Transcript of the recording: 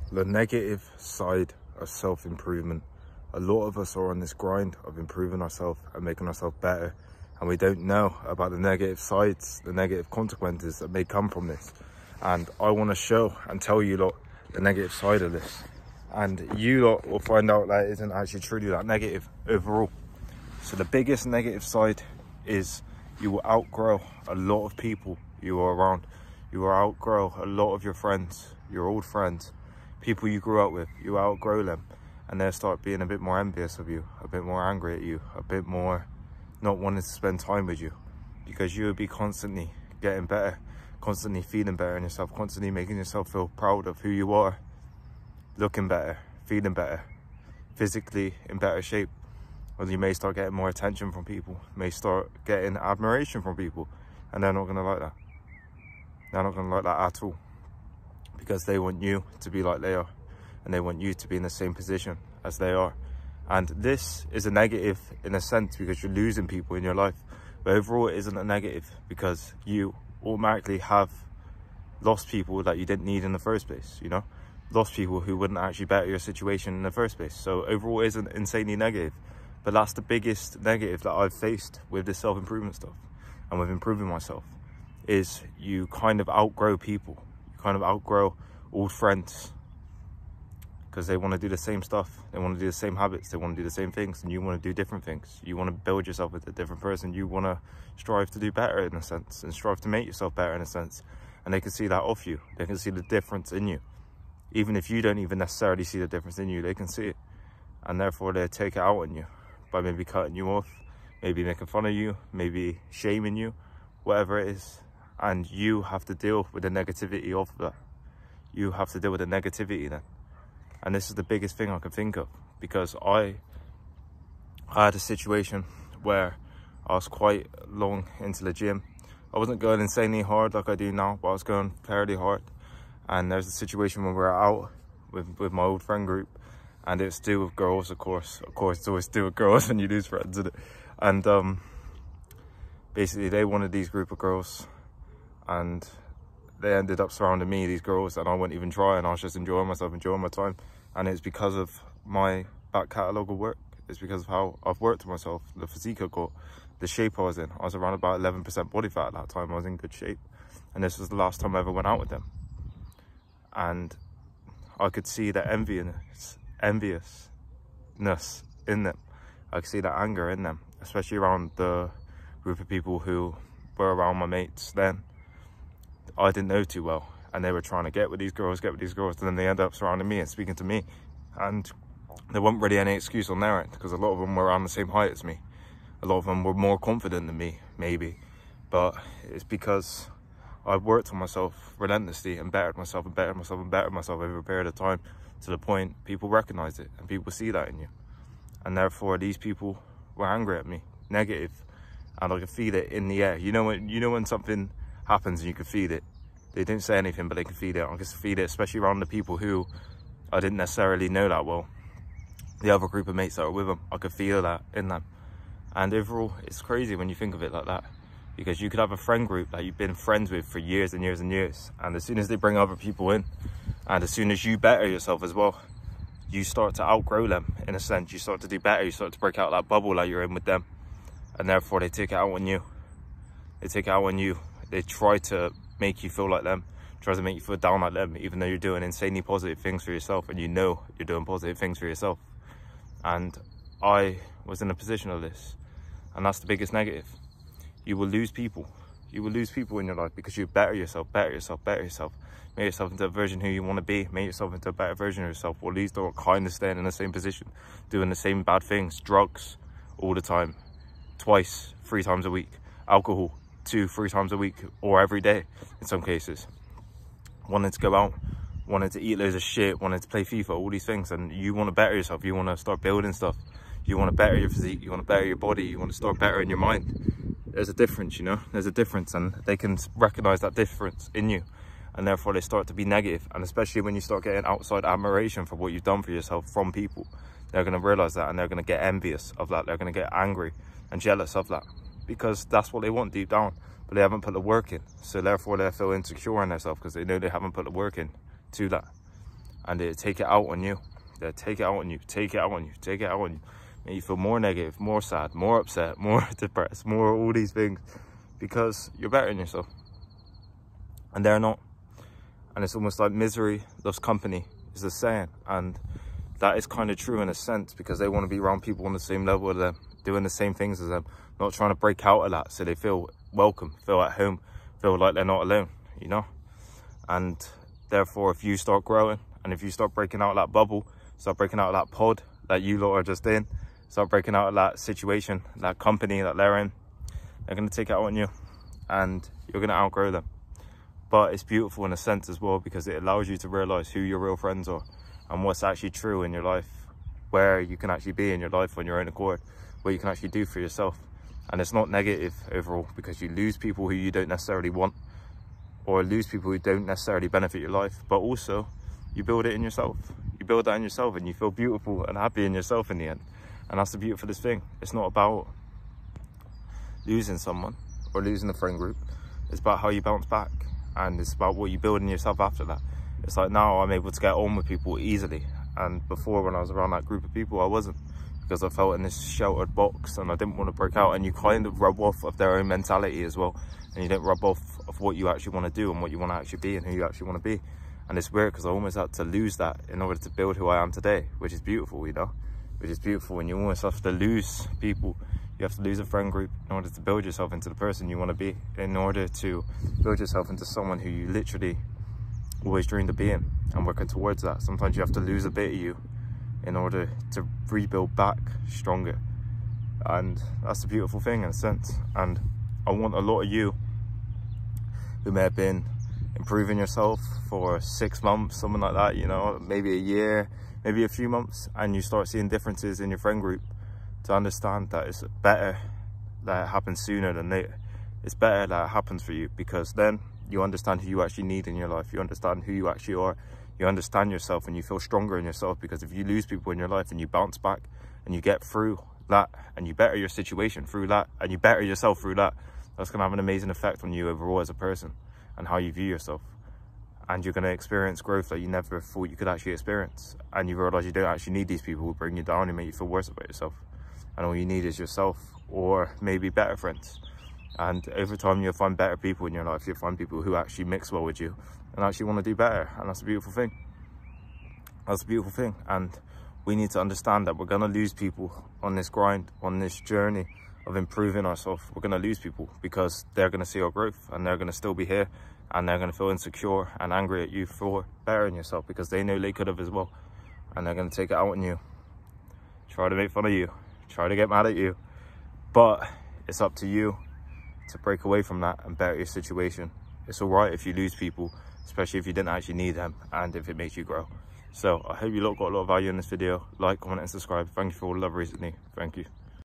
The negative side of self-improvement. A lot of us are on this grind of improving ourselves and making ourselves better, and we don't know about the negative sides, the negative consequences that may come from this. And I want to show and tell you lot the negative side of this, and you lot will find out that it isn't actually truly that negative overall. So the biggest negative side is you will outgrow a lot of people you are around. You will outgrow a lot of your friends, your old friends, people you grew up with. You outgrow them, and they'll start being a bit more envious of you, a bit more angry at you, a bit more not wanting to spend time with you, because you will be constantly getting better, constantly feeling better in yourself, constantly making yourself feel proud of who you are, looking better, feeling better, physically in better shape. Or you may start getting more attention from people, may start getting admiration from people, and they're not going to like that. They're not going to like that at all, because they want you to be like they are, and they want you to be in the same position as they are. And this is a negative in a sense because you're losing people in your life, but overall it isn't a negative because you automatically have lost people that you didn't need in the first place, you know, lost people who wouldn't actually better your situation in the first place. So overall it isn't insanely negative, but that's the biggest negative that I've faced with this self-improvement stuff and with improving myself, is you kind of outgrow people. You kind of outgrow old friends, because they want to do the same stuff, they want to do the same habits, they want to do the same things, and you want to do different things. You want to build yourself with a different person. You want to strive to do better in a sense, and strive to make yourself better in a sense, and they can see that off you. They can see the difference in you. Even if you don't even necessarily see the difference in you, they can see it, and therefore they take it out on you by maybe cutting you off, maybe making fun of you, maybe shaming you, whatever it is. And you have to deal with the negativity of that. You have to deal with the negativity then. And this is the biggest thing I can think of, because I had a situation where I was quite long into the gym. I wasn't going insanely hard like I do now, but I was going fairly hard. And there's a situation when we were out with my old friend group, and it's to do with girls, of course. Of course, it's always to do with girls when you lose friends, isn't it? And basically they wanted these group of girls, and they ended up surrounding me, these girls, and I wouldn't even try, and I was just enjoying myself, enjoying my time. And it's because of my back catalogue of work. It's because of how I've worked on myself, the physique I got, the shape I was in. I was around about 11% body fat at that time. I was in good shape. And this was the last time I ever went out with them. And I could see the enviousness in them. I could see that anger in them, especially around the group of people who were around my mates then. I didn't know too well, and they were trying to get with these girls, and then they ended up surrounding me and speaking to me. And there wasn't really any excuse on their end, because a lot of them were around the same height as me. A lot of them were more confident than me, maybe. But it's because I worked on myself relentlessly and bettered myself and bettered myself and bettered myself over a period of time, to the point people recognize it and people see that in you. And therefore these people were angry at me, negative, and I could feel it in the air. You know when something happens and you can feel it. They didn't say anything, but they can feel it. I can feel it, especially around the people who I didn't necessarily know that well. The other group of mates that were with them, I could feel that in them. And overall, it's crazy when you think of it like that, because you could have a friend group that you've been friends with for years and years and years, and as soon as they bring other people in, and as soon as you better yourself as well, you start to outgrow them in a sense. You start to do better, you start to break out that bubble that you're in with them, and therefore they take it out on you. They take it out on you. They try to make you feel like them, try to make you feel down like them, even though you're doing insanely positive things for yourself, and you know you're doing positive things for yourself. And I was in a position of this, and that's the biggest negative. You will lose people. You will lose people in your life because you better yourself, better yourself, better yourself. Make yourself into a version who you want to be. Make yourself into a better version of yourself, or at least don't kind of staying in the same position, doing the same bad things, drugs all the time, twice, 3 times a week, alcohol 2-3 times a week, or every day in some cases, wanting to go out, wanting to eat loads of shit, wanting to play FIFA, all these things. And you want to better yourself, you want to start building stuff, you want to better your physique, you want to better your body, you want to start better in your mind. There's a difference, you know, there's a difference, and they can recognize that difference in you, and therefore they start to be negative. And especially when you start getting outside admiration for what you've done for yourself from people, they're going to realize that, and they're going to get envious of that. They're going to get angry and jealous of that, because that's what they want deep down, but they haven't put the work in. So therefore they feel insecure in themselves because they know they haven't put the work in to that. and they take it out on you. They take it out on you, take it out on you, take it out on you. Make you feel more negative, more sad, more upset, more depressed, more all these things, because you're better than yourself. And they're not. And it's almost like misery loves company is the saying. And that is kind of true in a sense, because they want to be around people on the same level as them, doing the same things as them, not trying to break out of that, so they feel welcome, feel at home, feel like they're not alone, you know? And therefore, if you start growing, and if you start breaking out of that bubble, start breaking out of that pod that you lot are just in, start breaking out of that situation, that company that they're in, they're going to take it out on you, and you're going to outgrow them. But it's beautiful in a sense as well, because it allows you to realize who your real friends are and what's actually true in your life, where you can actually be in your life on your own accord, what you can actually do for yourself. And it's not negative overall, because you lose people who you don't necessarily want, or lose people who don't necessarily benefit your life, but also you build it in yourself. You build that in yourself, and you feel beautiful and happy in yourself in the end. And that's the beautifulest thing. It's not about losing someone or losing a friend group. It's about how you bounce back, and it's about what you build in yourself after that. It's like now I'm able to get on with people easily, and before, when I was around that group of people, I wasn't, because I felt in this sheltered box and I didn't want to break out. And you kind of rub off of their own mentality as well, and you don't rub off of what you actually want to do and what you want to actually be and who you actually want to be. And it's weird, because I almost had to lose that in order to build who I am today, which is beautiful, you know, which is beautiful. And you almost have to lose people. You have to lose a friend group in order to build yourself into the person you want to be, in order to build yourself into someone who you literally always dreamed of being, and working towards that. Sometimes you have to lose a bit of you in order to rebuild back stronger. And that's a beautiful thing in a sense. And I want a lot of you who may have been improving yourself for 6 months, something like that, you know, maybe a year, maybe a few months, and you start seeing differences in your friend group, to understand that it's better that it happens sooner than later. It's better that it happens for you, because then you understand who you actually need in your life. You understand who you actually are. You understand yourself, and you feel stronger in yourself, because if you lose people in your life and you bounce back and you get through that, and you better your situation through that, and you better yourself through that, that's going to have an amazing effect on you overall as a person and how you view yourself. And you're going to experience growth that you never thought you could actually experience. And you realize you don't actually need these people who bring you down and make you feel worse about yourself. And all you need is yourself, or maybe better friends. And over time, you'll find better people in your life. You'll find people who actually mix well with you and actually want to do better. And that's a beautiful thing. That's a beautiful thing. And we need to understand that we're going to lose people on this grind, on this journey of improving ourselves. We're going to lose people, because they're going to see our growth, and they're going to still be here, and they're going to feel insecure and angry at you for bettering yourself, because they know they could have as well. And they're going to take it out on you, try to make fun of you, try to get mad at you. But it's up to you to break away from that and better your situation. It's all right if you lose people, especially if you didn't actually need them, and if it makes you grow. So I hope you lot got a lot of value in this video. Like, comment and subscribe. Thank you for all the love recently. Thank you.